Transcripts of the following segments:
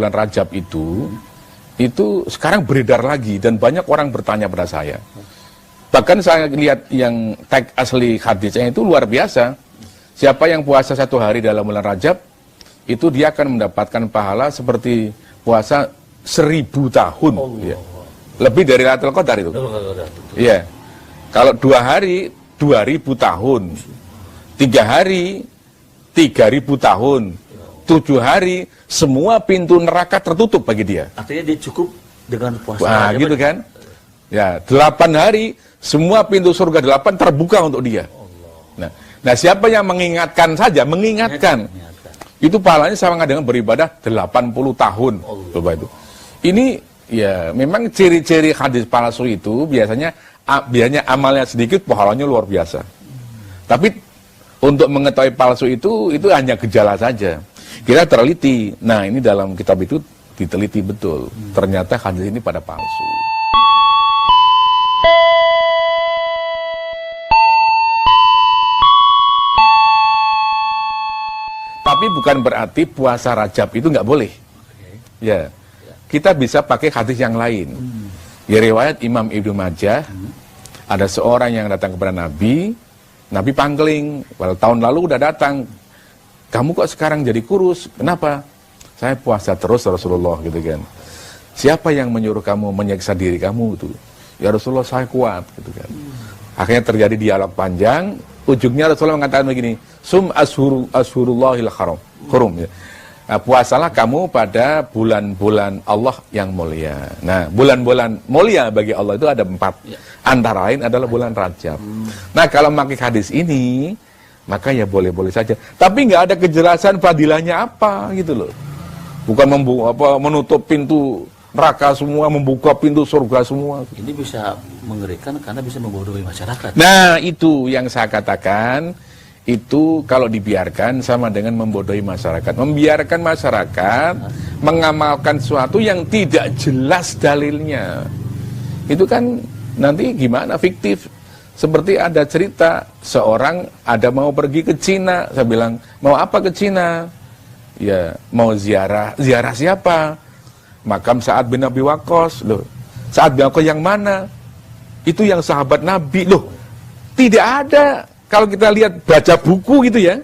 bulan Rajab itu sekarang beredar lagi dan banyak orang bertanya pada saya. Bahkan saya lihat yang tag asli hadisnya itu luar biasa. Siapa yang puasa 1 hari dalam bulan Rajab, itu dia akan mendapatkan pahala seperti puasa 1000 tahun. Ya. Lebih dari Lailatul Qadar itu. Iya. Kalau 2 hari, 2000 tahun. 3 hari, 3000 tahun. 7 hari, semua pintu neraka tertutup bagi dia. Artinya dia cukup dengan puasa. Wah, gitu kan? Ya, 8 hari, semua pintu surga 8 terbuka untuk dia. Nah, siapa yang mengingatkan saja, mengingatkan. Itu pahalanya sama dengan beribadah 80 tahun. Coba itu. Ini ya memang ciri-ciri hadis palsu itu biasanya amalnya sedikit, pahalanya luar biasa. Tapi untuk mengetahui palsu itu hanya gejala saja. Kita teliti. Nah, ini dalam kitab itu diteliti betul. Ternyata hadis ini pada palsu. Tapi bukan berarti puasa Rajab itu nggak boleh. Ya, kita bisa pakai hadis yang lain. Ya, riwayat Imam Ibnu Majah, ada seorang yang datang kepada Nabi pangling, walau tahun lalu udah datang. Kamu kok sekarang jadi kurus? Kenapa? Saya puasa terus Rasulullah, gitu kan. Siapa yang menyuruh kamu menyiksa diri kamu itu? Ya Rasulullah, saya kuat, gitu kan. Akhirnya terjadi dialog panjang. Ujungnya Rasulullah mengatakan begini, sum ashurullahil hurum, ya. Nah, puasalah kamu pada bulan-bulan Allah yang mulia. Nah, bulan-bulan mulia bagi Allah itu ada 4. Antara lain adalah bulan Rajab. Nah, kalau memakai hadis ini, maka ya boleh-boleh saja. Tapi nggak ada kejelasan fadilahnya apa gitu loh. Bukan menutup pintu neraka semua, membuka pintu surga semua. Ini bisa mengerikan karena bisa membodohi masyarakat. Nah, itu yang saya katakan, itu kalau dibiarkan sama dengan membodohi masyarakat. Membiarkan masyarakat mengamalkan sesuatu yang tidak jelas dalilnya. Itu kan nanti gimana, fiktif. Seperti ada cerita, seorang ada mau pergi ke Cina. Saya bilang, mau apa ke Cina? Ya, mau ziarah. Ziarah siapa? Makam Sa'ad bin Abi Waqqas. Loh, Sa'ad bin Waqqas yang mana? Itu yang sahabat Nabi. Loh, tidak ada. Kalau kita lihat, baca buku gitu ya,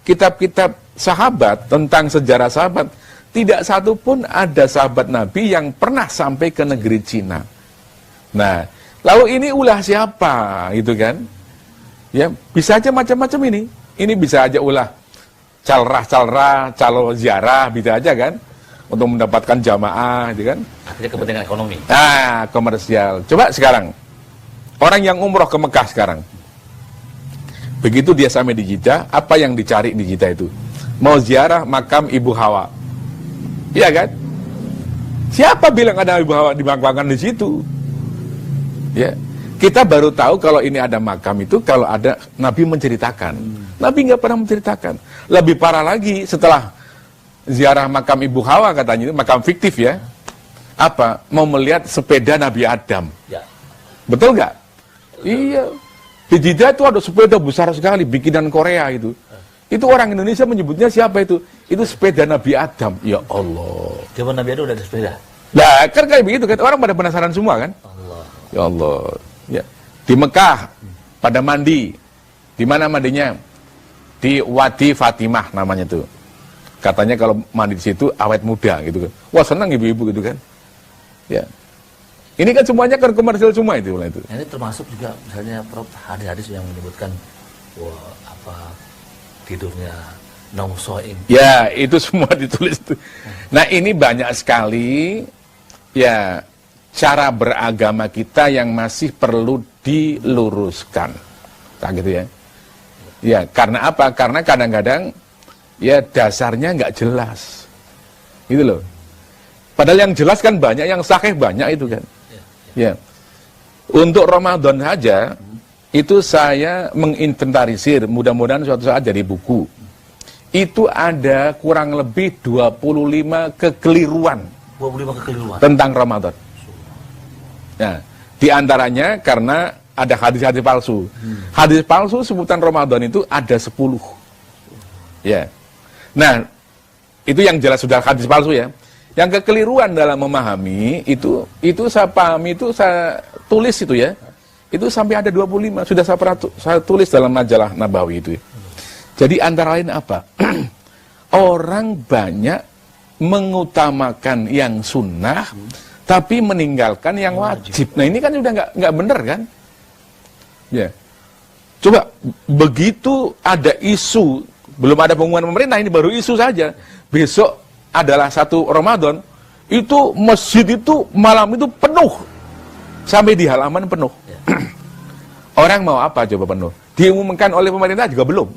kitab-kitab sahabat, tentang sejarah sahabat, tidak satu pun ada sahabat Nabi yang pernah sampai ke negeri Cina. Nah, lalu ini ulah siapa, gitu kan? Ya, bisa aja macam-macam ini. Ini bisa aja ulah calrah-calrah, calo ziarah, bisa aja kan? Untuk mendapatkan jamaah, gitu kan? Artinya kepentingan ekonomi. Nah, komersial. Coba sekarang, orang yang umroh ke Mekah sekarang, begitu dia sampai di Jeddah, apa yang dicari di Jeddah itu? Mau ziarah makam Ibu Hawa. Iya kan? Siapa bilang ada Ibu Hawa dimakamkan di situ? Ya, kita baru tahu kalau ini ada makam itu kalau ada Nabi menceritakan. Nabi nggak pernah menceritakan. Lebih parah lagi, setelah ziarah makam Ibu Hawa katanya itu makam fiktif ya. Apa? Mau melihat sepeda Nabi Adam. Ya. Betul nggak? Iya. Di Jeddah itu ada sepeda besar sekali, bikinan Korea itu. Itu orang Indonesia menyebutnya siapa itu? Itu sepeda Nabi Adam. Ya Allah. Zaman Nabi Adam udah ada sepeda. Nah, kan kayak begitu kan. Orang pada penasaran semua kan? Allah. Ya Allah. Ya. Di Mekah pada mandi. Di mana mandinya? Di Wadi Fatimah namanya tuh. Katanya kalau mandi di situ awet muda gitu kan. Wah, senang ibu-ibu gitu kan. Ya. Ini kan semuanya kan komersial semua itu. Ini termasuk juga misalnya hadis-hadis yang menyebutkan wah, apa tidurnya nongsoim. Ya, itu semua ditulis itu. Nah, ini banyak sekali ya cara beragama kita yang masih perlu diluruskan. Kayak gitu ya. Ya, karena apa? Karena kadang-kadang ya dasarnya nggak jelas. Gitu loh. Padahal yang jelas kan banyak, yang sahih banyak itu kan. Ya. Untuk Ramadan saja itu saya menginventarisir, mudah-mudahan suatu saat jadi buku. Itu ada kurang lebih 25 kekeliruan. 25 kekeliruan tentang Ramadan. Nah, di antaranya karena ada hadis-hadis palsu. Hadis palsu sebutan Ramadan itu ada 10. Ya. Nah, itu yang jelas sudah hadis palsu ya. Yang kekeliruan dalam memahami itu saya pahami, itu saya tulis itu ya. Itu sampai ada 25 sudah saya tulis dalam majalah Nabawi itu. Jadi antara lain apa? Orang banyak mengutamakan yang sunnah, tapi meninggalkan yang wajib. Nah ini kan udah nggak bener kan? Ya. Coba begitu ada isu, belum ada pengumuman pemerintah, ini baru isu saja. Besok adalah 1 Ramadan, itu masjid itu malam itu penuh sampai di halaman penuh. Orang mau apa coba penuh? Diumumkan oleh pemerintah juga belum.